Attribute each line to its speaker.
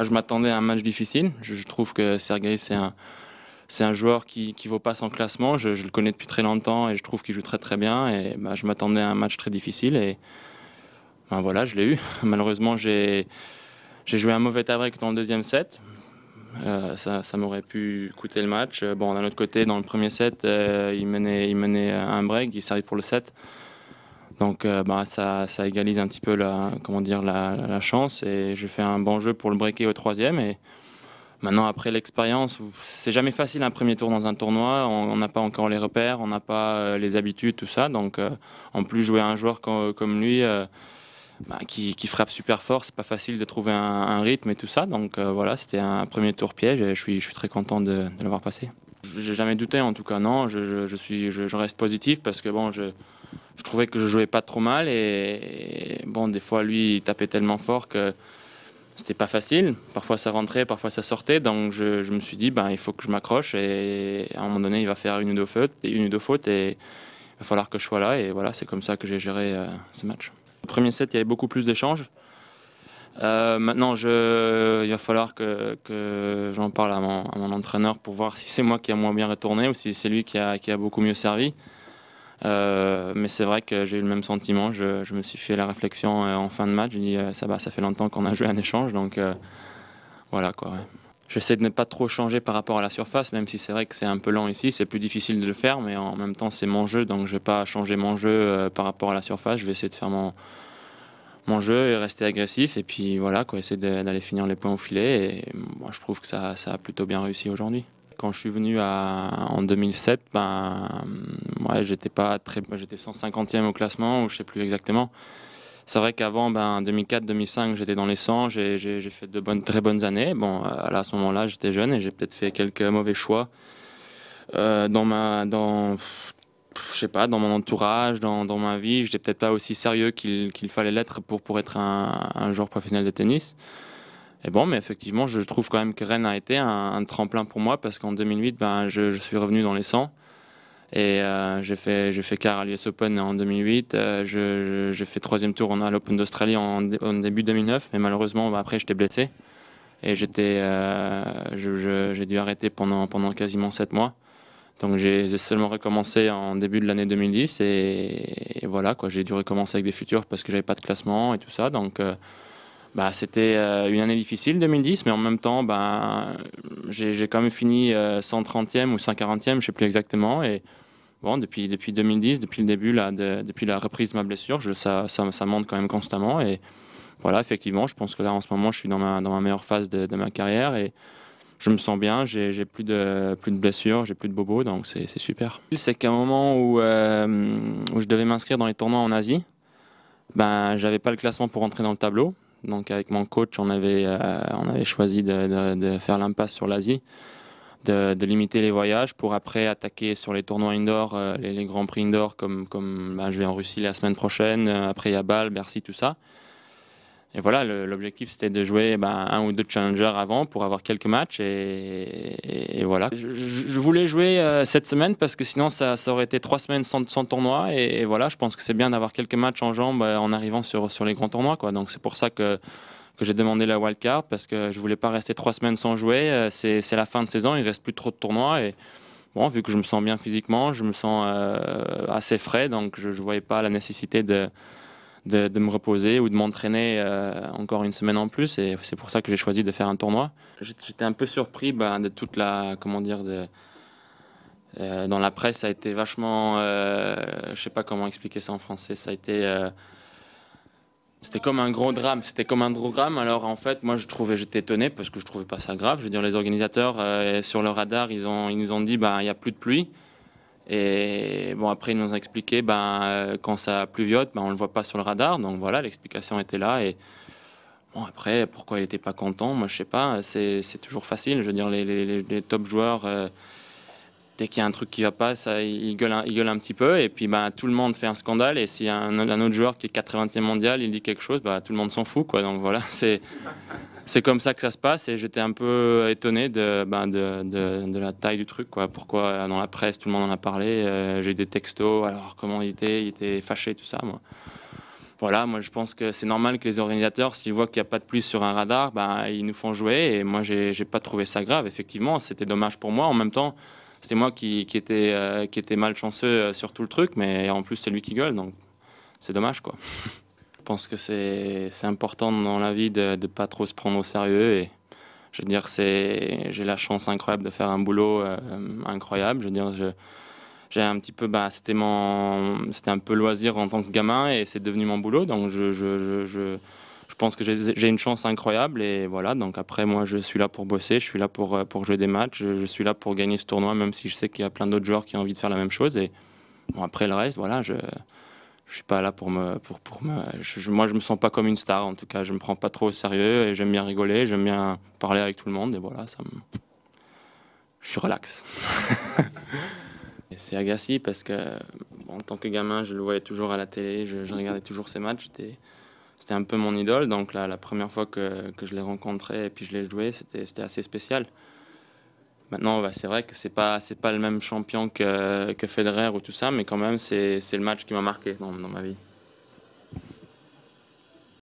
Speaker 1: Je m'attendais à un match difficile. Je trouve que Sergueï, c'est un joueur qui vaut pas son classement. Je le connais depuis très longtemps et je trouve qu'il joue très très bien. Et je m'attendais à un match très difficile et voilà, je l'ai eu. Malheureusement, j'ai joué un mauvais tie-break dans le deuxième set. Ça m'aurait pu coûter le match. Bon, d'un autre côté, dans le premier set, il menait un break, il servait pour le set. Donc ça égalise un petit peu la chance et je fais un bon jeu pour le breaker au troisième. Et maintenant, après l'expérience, c'est jamais facile un premier tour dans un tournoi. On n'a pas encore les repères, on n'a pas les habitudes, tout ça. Donc en plus, jouer à un joueur comme lui qui frappe super fort, c'est pas facile de trouver un rythme et tout ça. Donc voilà, c'était un premier tour piège et je suis très content de l'avoir passé. J'ai jamais douté, en tout cas, non. Je reste positif parce que bon, je trouvais que je jouais pas trop mal et bon, des fois lui il tapait tellement fort que c'était pas facile. Parfois ça rentrait, parfois ça sortait. Donc je me suis dit il faut que je m'accroche et à un moment donné il va faire une ou deux fautes et il va falloir que je sois là et voilà, c'est comme ça que j'ai géré ce match. Au premier set, il y avait beaucoup plus d'échanges. Maintenant, il va falloir que j'en parle à mon entraîneur pour voir si c'est moi qui a moins bien retourné ou si c'est lui qui a beaucoup mieux servi. Mais c'est vrai que j'ai eu le même sentiment. Je me suis fait la réflexion en fin de match. J'ai dit ça fait longtemps qu'on a joué un échange, donc voilà quoi. Ouais. J'essaie de ne pas trop changer par rapport à la surface, même si c'est vrai que c'est un peu lent ici. C'est plus difficile de le faire, mais en même temps c'est mon jeu, donc je vais pas changer mon jeu par rapport à la surface. Je vais essayer de faire mon jeu et rester agressif et puis voilà quoi, essayer d'aller finir les points au filet. Et moi je trouve que ça a plutôt bien réussi aujourd'hui. Quand je suis venu en 2007, j'étais 150e au classement, ou je sais plus exactement. C'est vrai qu'avant, 2004-2005, j'étais dans les 100, j'ai fait très bonnes années. Bon, à ce moment-là, j'étais jeune et j'ai peut-être fait quelques mauvais choix dans mon entourage, dans ma vie. J'étais peut-être pas aussi sérieux qu'il fallait l'être pour être un joueur professionnel de tennis. Et bon, mais effectivement, je trouve quand même que Rennes a été un tremplin pour moi parce qu'en 2008, je suis revenu dans les 100 et j'ai fait quart à l'US Open en 2008. J'ai fait troisième tour à l'Open d'Australie en début 2009, mais malheureusement, après, j'étais blessé et j'ai dû arrêter pendant quasiment 7 mois. Donc j'ai seulement recommencé en début de l'année 2010 et voilà quoi, j'ai dû recommencer avec des futurs parce que j'avais pas de classement et tout ça. Donc c'était une année difficile 2010, mais en même temps j'ai quand même fini 130e ou 140e, je sais plus exactement. Et bon, depuis 2010, depuis le début là, depuis la reprise de ma blessure, ça monte quand même constamment. Et voilà, effectivement, je pense que là en ce moment, je suis dans ma meilleure phase de ma carrière et je me sens bien, j'ai plus de blessures, j'ai plus de bobos, donc c'est super. C'est qu'à un moment où je devais m'inscrire dans les tournois en Asie, j'avais pas le classement pour rentrer dans le tableau. Donc avec mon coach, on avait choisi de faire l'impasse sur l'Asie, de limiter les voyages pour après attaquer sur les tournois indoor, les grands prix indoor comme je vais en Russie la semaine prochaine, après il y a Bâle, Bercy, tout ça. Et voilà, l'objectif c'était de jouer un ou deux challengers avant pour avoir quelques matchs et voilà. Je voulais jouer cette semaine parce que sinon ça aurait été 3 semaines sans tournoi et voilà, je pense que c'est bien d'avoir quelques matchs en jambes en arrivant sur les grands tournois quoi. Donc c'est pour ça que j'ai demandé la wildcard parce que je voulais pas rester 3 semaines sans jouer. C'est la fin de saison, il reste plus trop de tournois et bon, vu que je me sens bien physiquement, je me sens assez frais, donc je voyais pas la nécessité de me reposer ou de m'entraîner encore une semaine en plus et c'est pour ça que j'ai choisi de faire un tournoi. J'étais un peu surpris de toute la, dans la presse ça a été vachement, je sais pas comment expliquer ça en français, ça a été, c'était comme un gros drame, alors en fait moi j'étais étonné parce que je trouvais pas ça grave. Je veux dire, les organisateurs sur le radar ils nous ont dit il y a plus de pluie. Et bon, après, ils nous ont expliqué, quand ça pluviote, on ne le voit pas sur le radar. Donc voilà, l'explication était là. Et bon, après, pourquoi il n'était pas content? Moi, je sais pas. C'est toujours facile. Je veux dire, les top joueurs, dès qu'il y a un truc qui va pas, ils gueulent un petit peu. Et puis, tout le monde fait un scandale. Et s'il y a un autre joueur qui est 80e mondial, il dit quelque chose, tout le monde s'en fout, quoi. Donc voilà, c'est comme ça que ça se passe et j'étais un peu étonné de la taille du truc, quoi. Pourquoi dans la presse tout le monde en a parlé, j'ai eu des textos, alors comment il était fâché, tout ça, moi. Voilà, moi je pense que c'est normal que les organisateurs, s'ils voient qu'il n'y a pas de pluie sur un radar, ben, ils nous font jouer. Et moi, j'ai pas trouvé ça grave. Effectivement, c'était dommage pour moi. En même temps, c'était moi qui était malchanceux sur tout le truc, mais en plus, c'est lui qui gueule, donc c'est dommage, quoi. Je pense que c'est important dans la vie de ne pas trop se prendre au sérieux. Et je veux dire, j'ai la chance incroyable de faire un boulot incroyable. Je veux dire, j'ai un petit peu, c'était un peu loisir en tant que gamin et c'est devenu mon boulot. Donc je pense que j'ai une chance incroyable et voilà. Donc après, moi, je suis là pour bosser, je suis là pour jouer des matchs, je suis là pour gagner ce tournoi, même si je sais qu'il y a plein d'autres joueurs qui ont envie de faire la même chose. Et bon, après le reste, voilà, je suis pas là moi, je me sens pas comme une star. En tout cas, je me prends pas trop au sérieux et j'aime bien rigoler, j'aime bien parler avec tout le monde et voilà, je suis relax. Et c'est Agassi parce que, bon, en tant que gamin, je le voyais toujours à la télé, je regardais toujours ses matchs. C'était un peu mon idole. Donc là, la première fois que je l'ai rencontré et puis je l'ai joué, c'était assez spécial. Maintenant, c'est vrai que c'est pas le même champion que Federer ou tout ça, mais quand même, c'est le match qui m'a marqué dans ma vie.